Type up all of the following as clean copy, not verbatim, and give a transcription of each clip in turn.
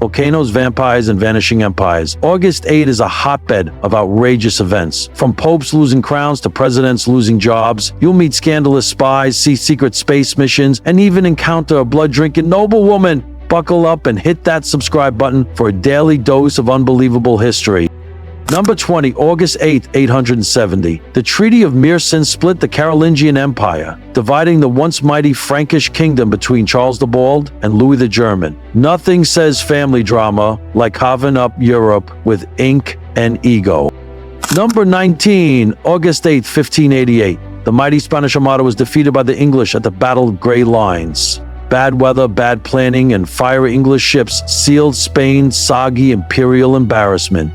volcanoes, vampires, and vanishing empires. August 8 is a hotbed of outrageous events. From popes losing crowns to presidents losing jobs, you'll meet scandalous spies, see secret space missions, and even encounter a blood-drinking noblewoman. Buckle up and hit that subscribe button for a daily dose of unbelievable history. Number 20, August 8, 870. The Treaty of Meerssen split the Carolingian Empire, dividing the once mighty Frankish kingdom between Charles the Bald and Louis the German. Nothing says family drama like carving up Europe with ink and ego. Number 19, August 8, 1588. The mighty Spanish Armada was defeated by the English at the Battle of Gravelines. Bad weather, bad planning, and fiery English ships sealed Spain's soggy imperial embarrassment.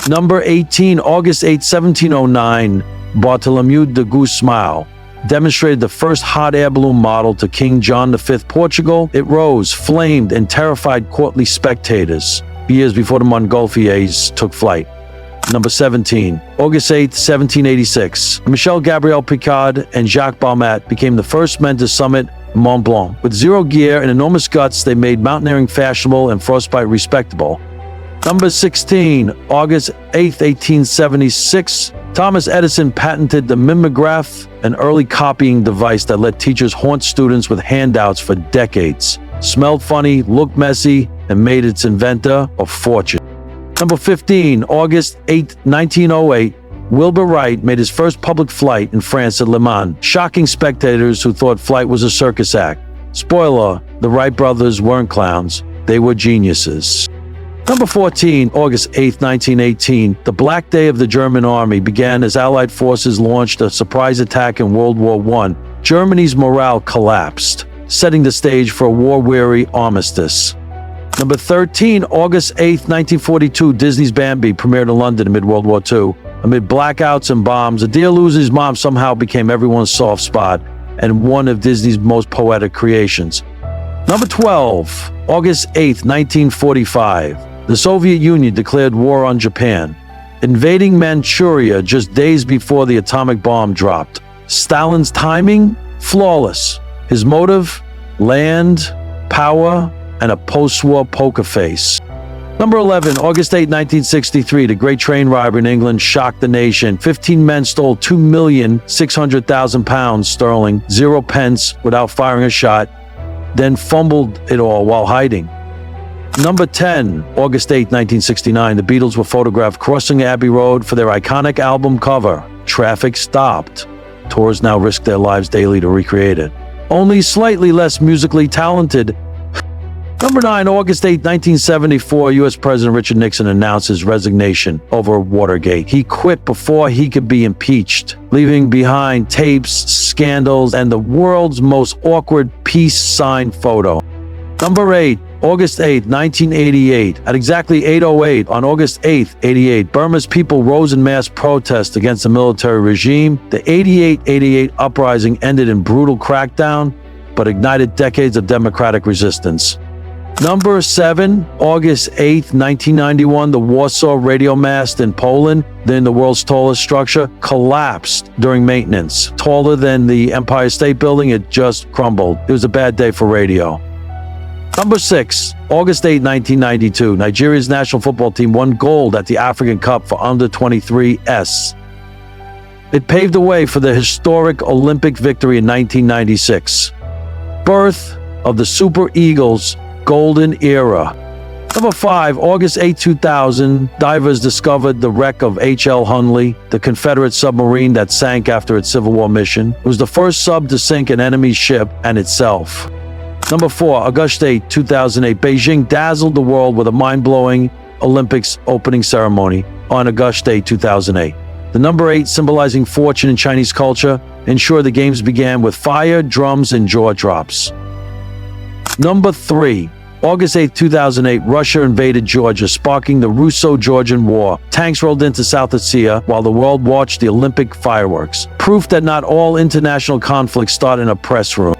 Number 18, August 8, 1709, Bartolomeu de Gusmão demonstrated the first hot air balloon model to King John V Portugal. It rose, flamed, and terrified courtly spectators years before the Montgolfiers took flight. Number 17, August 8, 1786, Michel-Gabriel Paccard and Jacques Balmat became the first men to summit Mont Blanc. With zero gear and enormous guts, they made mountaineering fashionable and frostbite respectable. Number 16, August 8, 1876, Thomas Edison patented the mimeograph, an early copying device that let teachers haunt students with handouts for decades. Smelled funny, looked messy, and made its inventor a fortune. Number 15, August 8, 1908, Wilbur Wright made his first public flight in France at Le Mans, shocking spectators who thought flight was a circus act. Spoiler, the Wright brothers weren't clowns, they were geniuses. Number 14, August 8, 1918, the Black Day of the German Army began as Allied forces launched a surprise attack in World War I. Germany's morale collapsed, setting the stage for a war-weary armistice. Number 13, August 8, 1942, Disney's Bambi premiered in London amid World War II. Amid blackouts and bombs, a dear loser's mom somehow became everyone's soft spot and one of Disney's most poetic creations. Number 12, August 8, 1945. The Soviet Union declared war on Japan, invading Manchuria just days before the atomic bomb dropped. Stalin's timing? Flawless. His motive? Land, power, and a post-war poker face. Number 11, August 8, 1963, the Great Train Robbery in England shocked the nation. 15 men stole £2,600,000 sterling, 0 pence, without firing a shot, then fumbled it all while hiding. Number 10, August 8, 1969, the Beatles were photographed crossing Abbey Road for their iconic album cover. Traffic stopped. Tours now risk their lives daily to recreate it. Only slightly less musically talented. Number 9, August 8, 1974, U.S. President Richard Nixon announced his resignation over Watergate. He quit before he could be impeached, leaving behind tapes, scandals, and the world's most awkward peace sign photo. Number 8, August 8, 1988. At exactly 8:08 on August 8, 88, Burma's people rose in mass protest against the military regime. The 88 uprising ended in brutal crackdown, but ignited decades of democratic resistance. Number 7, August 8, 1991, the Warsaw radio mast in Poland, then the world's tallest structure, collapsed during maintenance. Taller than the Empire State Building, it just crumbled. It was a bad day for radio. Number 6, August 8, 1992, Nigeria's national football team won gold at the African Cup for under-23s. It paved the way for the historic Olympic victory in 1996. Birth of the Super Eagles golden era. Number 5, August 8, 2000, divers discovered the wreck of H.L. Hunley, the Confederate submarine that sank after its Civil War mission. It was the first sub to sink an enemy ship and itself. Number 4, August 8, 2008, Beijing dazzled the world with a mind-blowing Olympics opening ceremony on August 8, 2008. The number 8, symbolizing fortune in Chinese culture, ensured the games began with fire, drums, and jaw drops. Number 3, August 8, 2008, Russia invaded Georgia, sparking the Russo-Georgian War. Tanks rolled into South Ossetia while the world watched the Olympic fireworks. Proof that not all international conflicts start in a press room.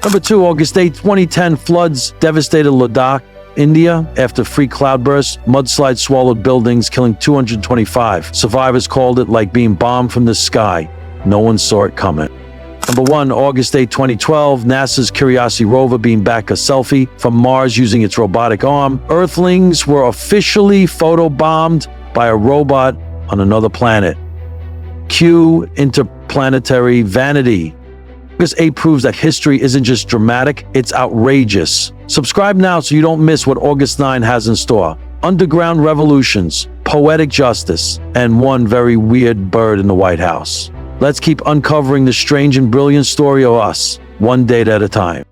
Number 2, August 8, 2010, floods devastated Ladakh, India after free cloudbursts. Mudslides swallowed buildings, killing 225. Survivors called it like being bombed from the sky. No one saw it coming. Number 1, August 8, 2012, NASA's Curiosity rover beamed back a selfie from Mars using its robotic arm. Earthlings were officially photobombed by a robot on another planet. Cue interplanetary vanity. August 8 proves that history isn't just dramatic, it's outrageous. Subscribe now so you don't miss what August 9 has in store. Underground revolutions, poetic justice, and one very weird bird in the White House. Let's keep uncovering the strange and brilliant story of us, one date at a time.